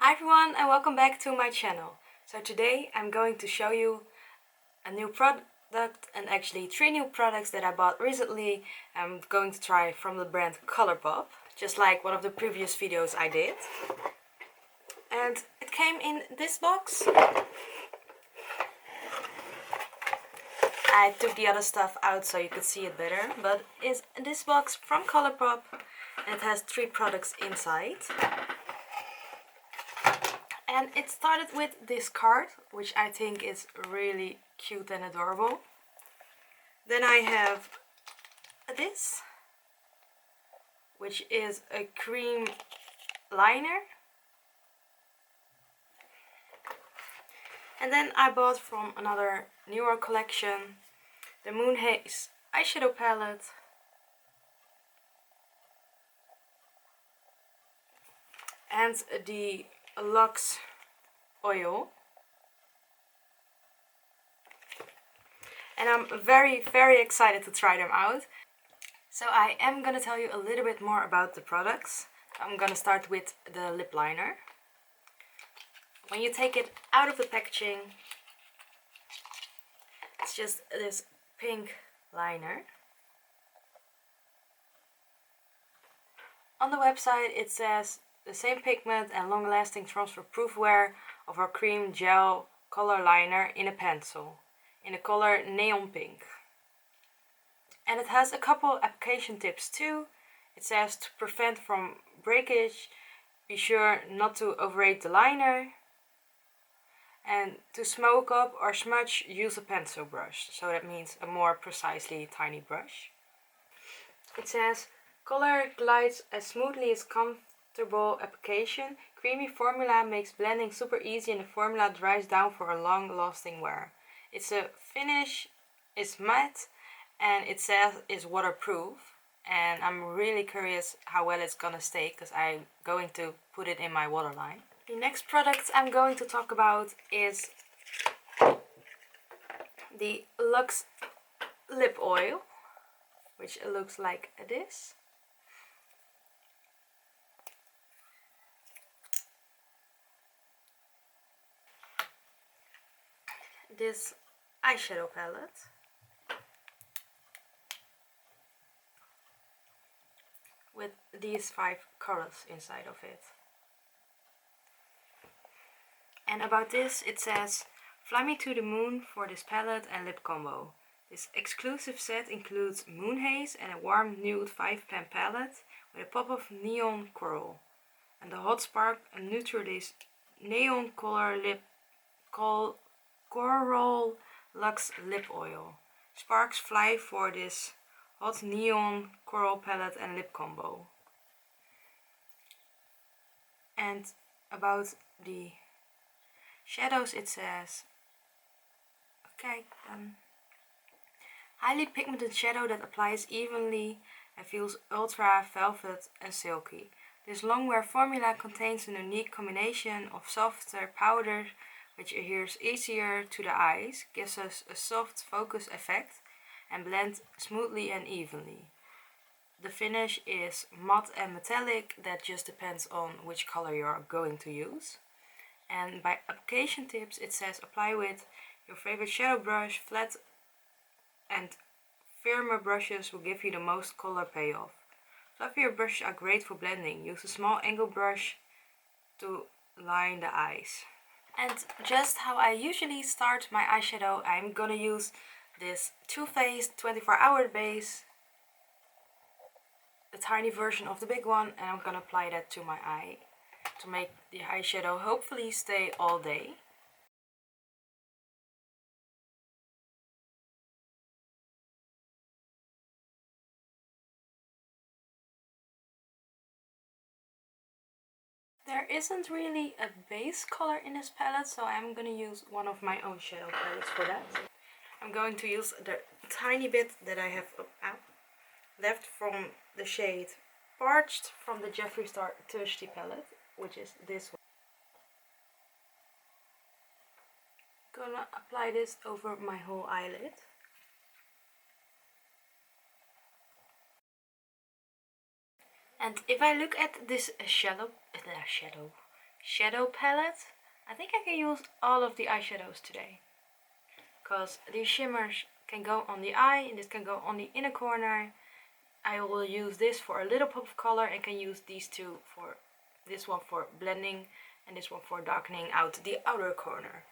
Hi everyone and welcome back to my channel. So today I'm going to show you a new product and actually 3 new products that I bought recently. I'm going to try from the brand Colourpop, just like one of the previous videos I did. And it came in this box. I took the other stuff out so you could see it better, but it's this box from Colourpop and it has 3 products inside. And it started with this card, which I think is really cute and adorable. Then I have this, which is a cream liner. And then I bought from another newer collection the Moon Haze eyeshadow palette. And the Luxe oil. And I'm very excited to try them out. So I am gonna tell you a little bit more about the products. I'm gonna start with the lip liner. When you take it out of the packaging, it's just this pink liner. On the website it says the same pigment and long-lasting transfer-proof wear of our cream gel color liner in a pencil in the color neon pink. And it has a couple application tips too. It says to prevent from breakage, be sure not to overrate the liner. And to smoke up or smudge, use a pencil brush. So that means a more precisely tiny brush. It says color glides as smoothly as comfortable application. Creamy formula makes blending super easy and the formula dries down for a long-lasting wear. Its finish is matte and it says it's waterproof. And I'm really curious how well it's gonna stay because I'm going to put it in my waterline. The next product I'm going to talk about is the Luxe lip oil, which looks like this. This eyeshadow palette. With these 5 colors inside of it. And about this it says, fly me to the moon for this palette and lip combo. This exclusive set includes Moon Haze and a warm nude 5-pan palette with a pop of neon coral. And the Hot Spark, a neutralized neon color lip coral Luxe lip oil. Sparks fly for this hot neon coral palette and lip combo. And about the shadows it says, okay, highly pigmented shadow that applies evenly and feels ultra velvet and silky. This long wear formula contains a unique combination of softer powders which adheres easier to the eyes, gives us a soft focus effect and blend smoothly and evenly. The finish is matte and metallic, that just depends on which color you are going to use. And by application tips it says apply with your favorite shadow brush. Flat and firmer brushes will give you the most color payoff. Fluffier brushes are great for blending. Use a small angle brush to line the eyes. And just how I usually start my eyeshadow, I'm gonna use this Too Faced 24-hour base, the tiny version of the big one, and I'm gonna apply that to my eye to make the eyeshadow hopefully stay all day. There isn't really a base color in this palette, so I'm gonna use one of my own shadow palettes for that. I'm going to use the tiny bit that I have left from the shade Parched from the Jeffree Star Thirsty palette, which is this one. Gonna apply this over my whole eyelid. And if I look at this shadow palette. I think I can use all of the eyeshadows today, because these shimmers can go on the eye and this can go on the inner corner. I will use this for a little pop of color and can use these two for, this one for blending and this one for darkening out the outer corner.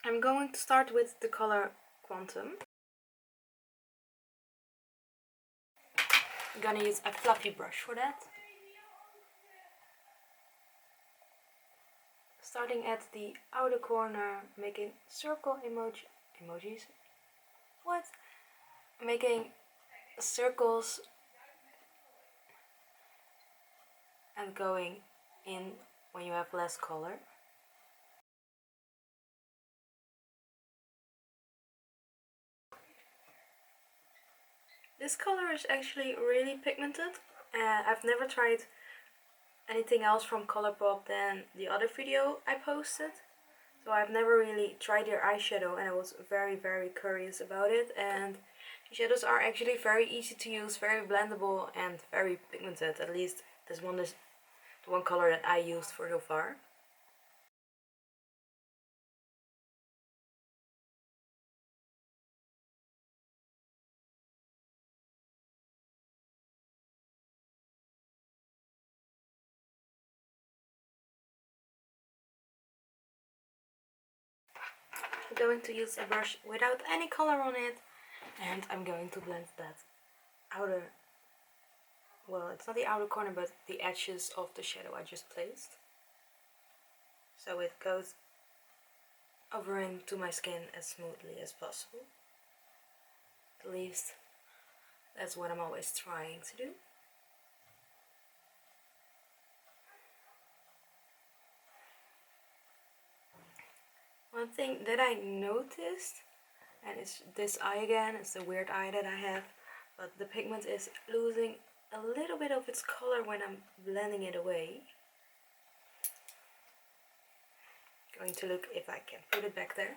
I'm going to start with the color Quantum. I'm gonna use a fluffy brush for that. Starting at the outer corner, making circle emojis. What? Making circles and going in when you have less color. This color is actually really pigmented. I've never tried anything else from Colourpop than the other video I posted. So I've never really tried their eyeshadow and I was very curious about it. And the shadows are actually very easy to use, very blendable and very pigmented. At least this one is the one color that I used for so far. I'm going to use a brush without any color on it and I'm going to blend that outer, well, it's not the outer corner but the edges of the shadow I just placed, so it goes over into my skin as smoothly as possible. At least that's what I'm always trying to do. One thing that I noticed, and it's this eye again, it's the weird eye that I have, but the pigment is losing a little bit of its color when I'm blending it away. Going to look if I can put it back there.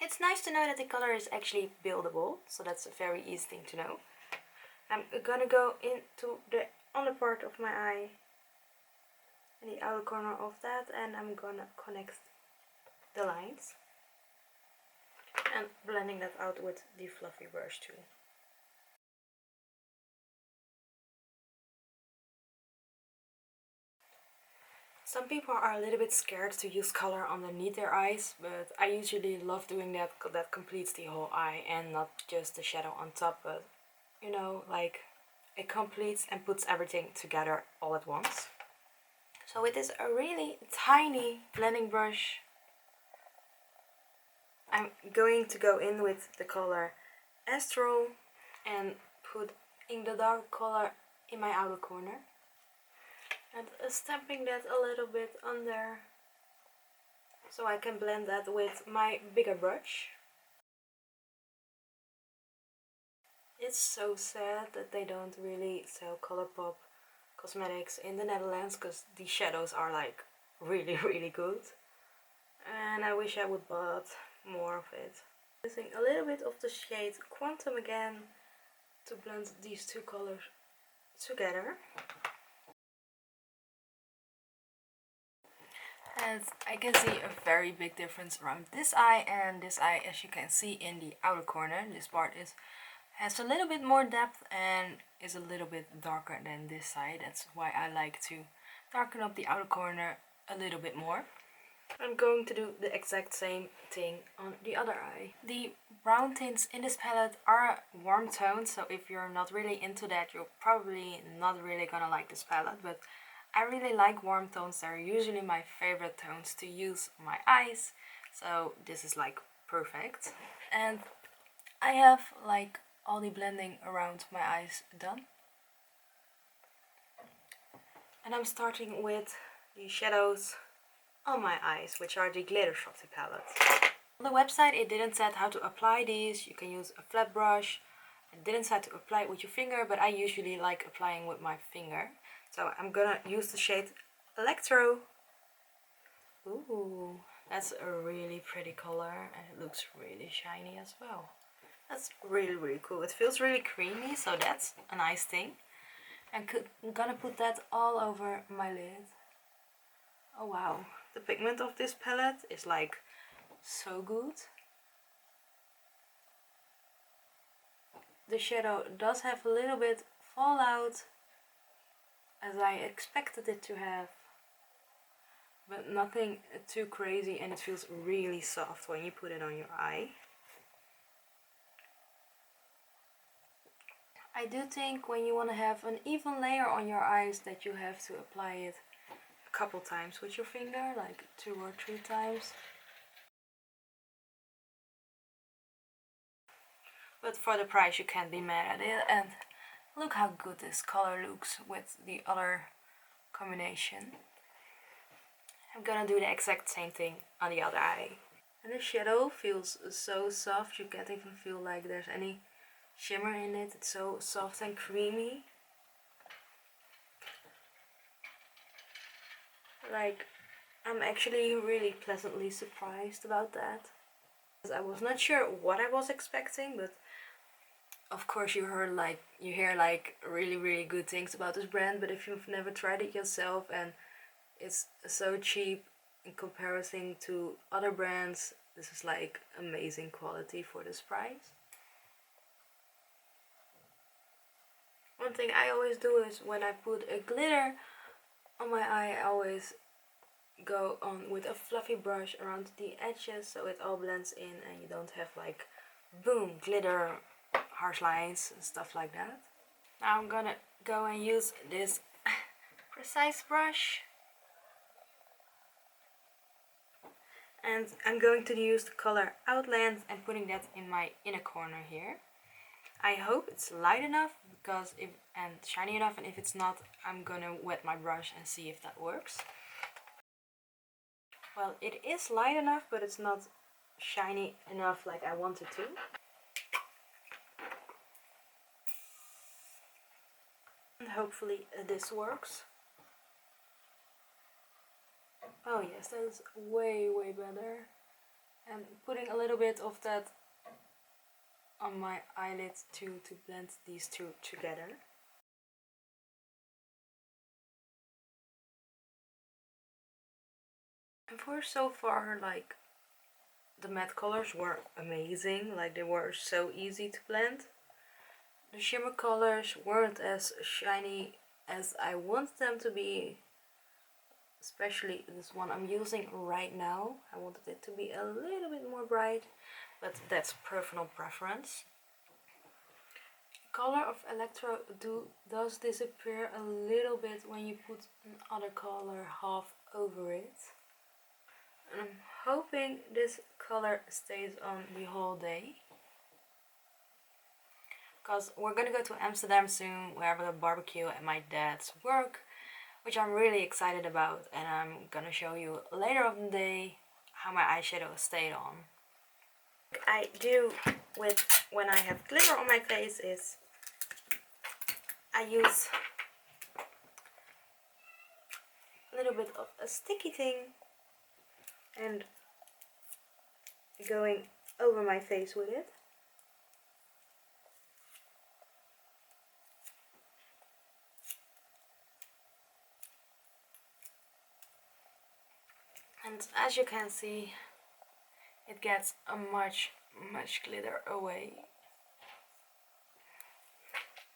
It's nice to know that the color is actually buildable, so that's a very easy thing to know. I'm gonna go into the under part of my eye, in the outer corner of that, and I'm gonna connect the lines. And blending that out with the fluffy brush too. Some people are a little bit scared to use color underneath their eyes, but I usually love doing that because that completes the whole eye and not just the shadow on top, but you know, like it completes and puts everything together all at once. So with this a really tiny blending brush, I'm going to go in with the color Astral and put in the dark color in my outer corner. And stamping that a little bit under so I can blend that with my bigger brush. It's so sad that they don't really sell Colourpop cosmetics in the Netherlands because the shadows are like really good. And I wish I would bought more of it. Using a little bit of the shade Quantum again to blend these two colors together. And I can see a very big difference around this eye and this eye, as you can see in the outer corner. This part has a little bit more depth and is a little bit darker than this side. That's why I like to darken up the outer corner a little bit more. I'm going to do the exact same thing on the other eye. The brown tints in this palette are warm tones, so if you're not really into that, you're probably not really gonna like this palette, but I really like warm tones. They're usually my favorite tones to use on my eyes, so this is like perfect. And I have like all the blending around my eyes done. And I'm starting with the shadows on my eyes, which are the Glitter Shotty palette. On the website it didn't say how to apply these. You can use a flat brush. It didn't say to apply it with your finger, but I usually like applying with my finger. So I'm gonna use the shade Electro. Ooh, that's a really pretty color and it looks really shiny as well. That's really cool. It feels really creamy, so that's a nice thing. I'm gonna put that all over my lid. Oh wow, the pigment of this palette is like so good. The shadow does have a little bit fallout, as I expected it to have, but nothing too crazy, and it feels really soft when you put it on your eye. I do think when you want to have an even layer on your eyes that you have to apply it a couple times with your finger, like 2 or 3 times. But for the price you can't be mad at it, and look how good this color looks with the other combination. I'm gonna do the exact same thing on the other eye. And the shadow feels so soft, you can't even feel like there's any shimmer in it. It's so soft and creamy. Like, I'm actually really pleasantly surprised about that. I was not sure what I was expecting, but of course you hear like really good things about this brand, but if you've never tried it yourself and it's so cheap in comparison to other brands, this is like amazing quality for this price. One thing I always do is when I put a glitter on my eye, I always go on with a fluffy brush around the edges so it all blends in and you don't have like boom glitter harsh lines and stuff like that. Now I'm gonna go and use this precise brush, and I'm going to use the color Outland and putting that in my inner corner here. I hope it's light enough and shiny enough, and if it's not, I'm gonna wet my brush and see if that works. Well, it is light enough, but it's not shiny enough like I want it to. And hopefully this works. Oh yes, that is way better. And putting a little bit of that on my eyelid too, to blend these two together. And for so far, like, the matte colors were amazing, like they were so easy to blend. The shimmer colors weren't as shiny as I want them to be, especially this one I'm using right now. I wanted it to be a little bit more bright, but that's personal preference. Color of Electro does disappear a little bit when you put another color half over it. And I'm hoping this color stays on the whole day, because we're gonna go to Amsterdam soon. We have a barbecue at my dad's work, which I'm really excited about, and I'm gonna show you later of the day how my eyeshadow stayed on. What I do with when I have glitter on my face is I use a little bit of a sticky thing and going over my face with it. And as you can see, it gets a much glitter away.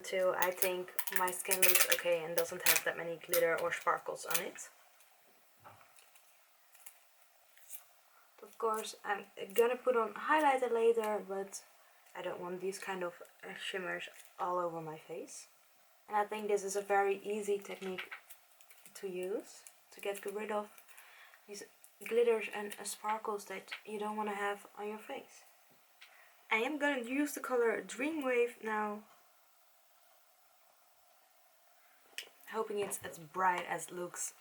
So I think my skin looks okay and doesn't have that many glitter or sparkles on it. Of course, I'm gonna put on highlighter later, but I don't want these kind of shimmers all over my face. And I think this is a very easy technique to use to get rid of these glitters and sparkles that you don't want to have on your face. I am going to use the color Dreamwave now, hoping it's as bright as it looks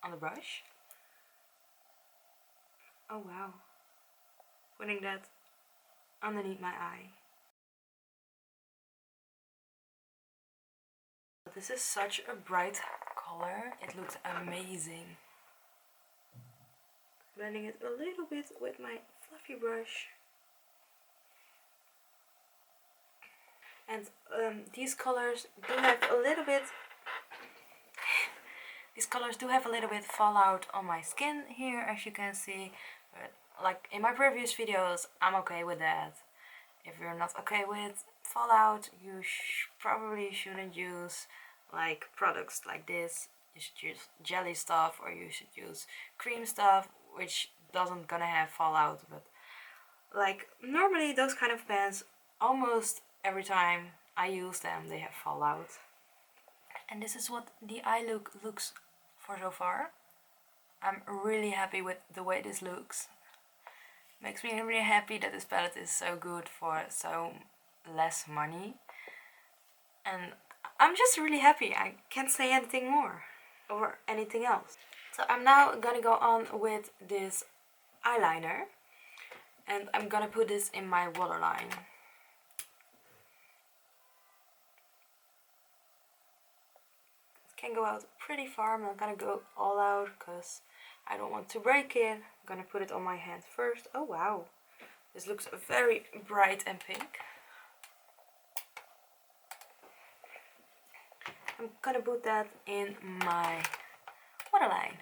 on the brush. Oh wow, putting that underneath my eye. This is such a bright color, it looks amazing. Blending it a little bit with my fluffy brush. And these colors do have a little bit These colors do have a little bit fallout on my skin here, as you can see, but like in my previous videos, I'm okay with that. If you're not okay with fallout, you probably shouldn't use like products like this. You should use jelly stuff, or you should use cream stuff, which doesn't gonna have fallout. But like normally those kind of pens, almost every time I use them, they have fallout. And this is what the eye look looks for so far. I'm really happy with the way this looks. Makes me really happy that this palette is so good for so less money. And I'm just really happy. I can't say anything more or anything else. So I'm now gonna go on with this eyeliner. And I'm gonna put this in my waterline. It can go out pretty far. I'm not gonna go all out because I don't want to break it. I'm gonna put it on my hand first. Oh wow, this looks very bright and pink. I'm gonna put that in my waterline.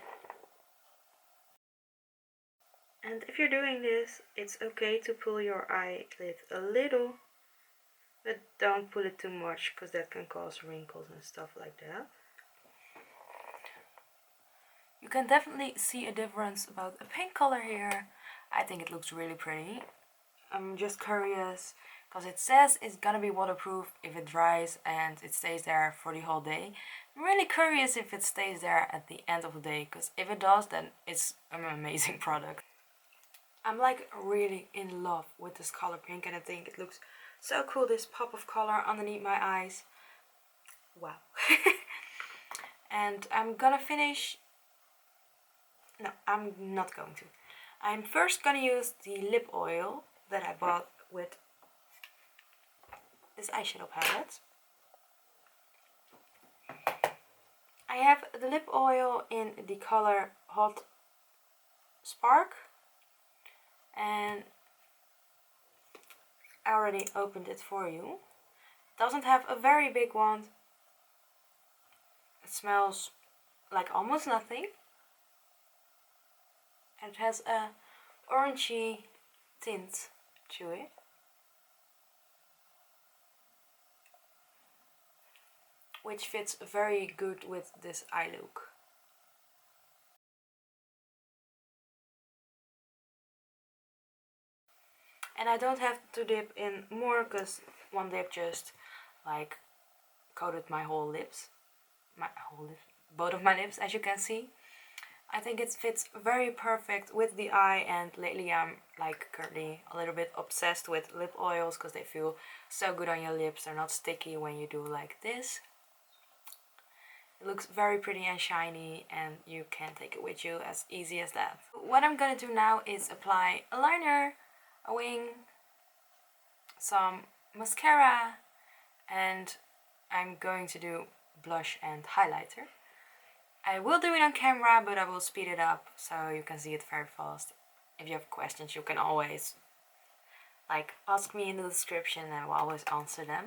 And if you're doing this, it's okay to pull your eyelid a little, but don't pull it too much because that can cause wrinkles and stuff like that. You can definitely see a difference about a pink color here. I think it looks really pretty. I'm just curious because it says it's gonna be waterproof if it dries and it stays there for the whole day. I'm really curious if it stays there at the end of the day, because if it does, then it's an amazing product. I'm like really in love with this color pink, and I think it looks so cool, this pop of color underneath my eyes. Wow. And I'm gonna finish. No, I'm not going to. I'm first gonna use the lip oil that I bought with this eyeshadow palette. I have the lip oil in the color Hot Spark, and I already opened it for you. It doesn't have a very big one. It smells like almost nothing. And it has a orangey tint to it. Which fits very good with this eye look. And I don't have to dip in more because one dip just like coated my whole lips. Both of my lips, as you can see. I think it fits very perfect with the eye, and lately I'm like currently a little bit obsessed with lip oils because they feel so good on your lips. They're not sticky when you do like this. It looks very pretty and shiny, and you can take it with you as easy as that. What I'm gonna do now is apply a liner, a wing, some mascara, and I'm going to do blush and highlighter. I will do it on camera, but I will speed it up so you can see it very fast. If you have questions, you can always like ask me in the description and I will always answer them.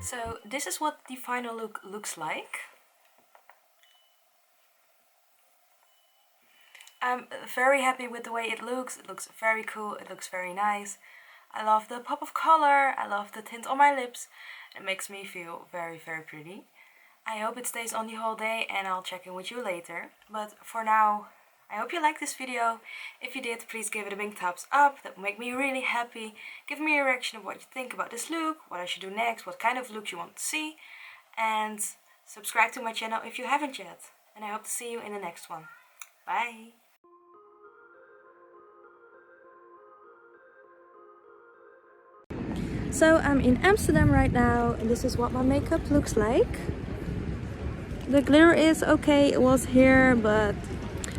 So this is what the final look looks like. I'm very happy with the way it looks. It looks very cool, it looks very nice. I love the pop of color, I love the tint on my lips. It makes me feel very pretty. I hope it stays on the whole day and I'll check in with you later. But for now, I hope you liked this video. If you did, please give it a big thumbs up. That will make me really happy. Give me a reaction of what you think about this look, what I should do next, what kind of look you want to see. And subscribe to my channel if you haven't yet. And I hope to see you in the next one. Bye! So I'm in Amsterdam right now and this is what my makeup looks like. The glitter is okay, it was here, but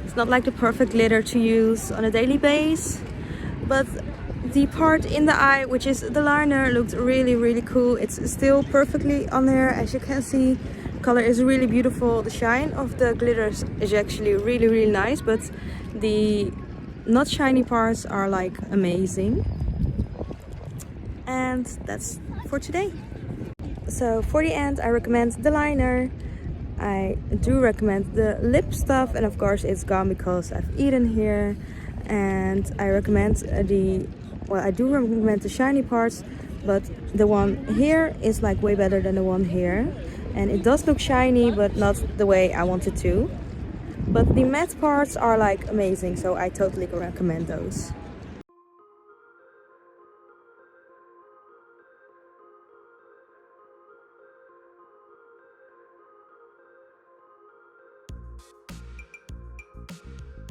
it's not like the perfect glitter to use on a daily basis. But the part in the eye, which is the liner, looked really cool. It's still perfectly on there, as you can see. The color is really beautiful. The shine of the glitters is actually really nice, but the not shiny parts are like amazing. And that's for today. So for the end, I recommend the liner. I do recommend the lip stuff, and of course it's gone because I've eaten here. And I recommend I do recommend the shiny parts, but the one here is like way better than the one here. And it does look shiny, but not the way I want it to. But the matte parts are like amazing, so I totally recommend those.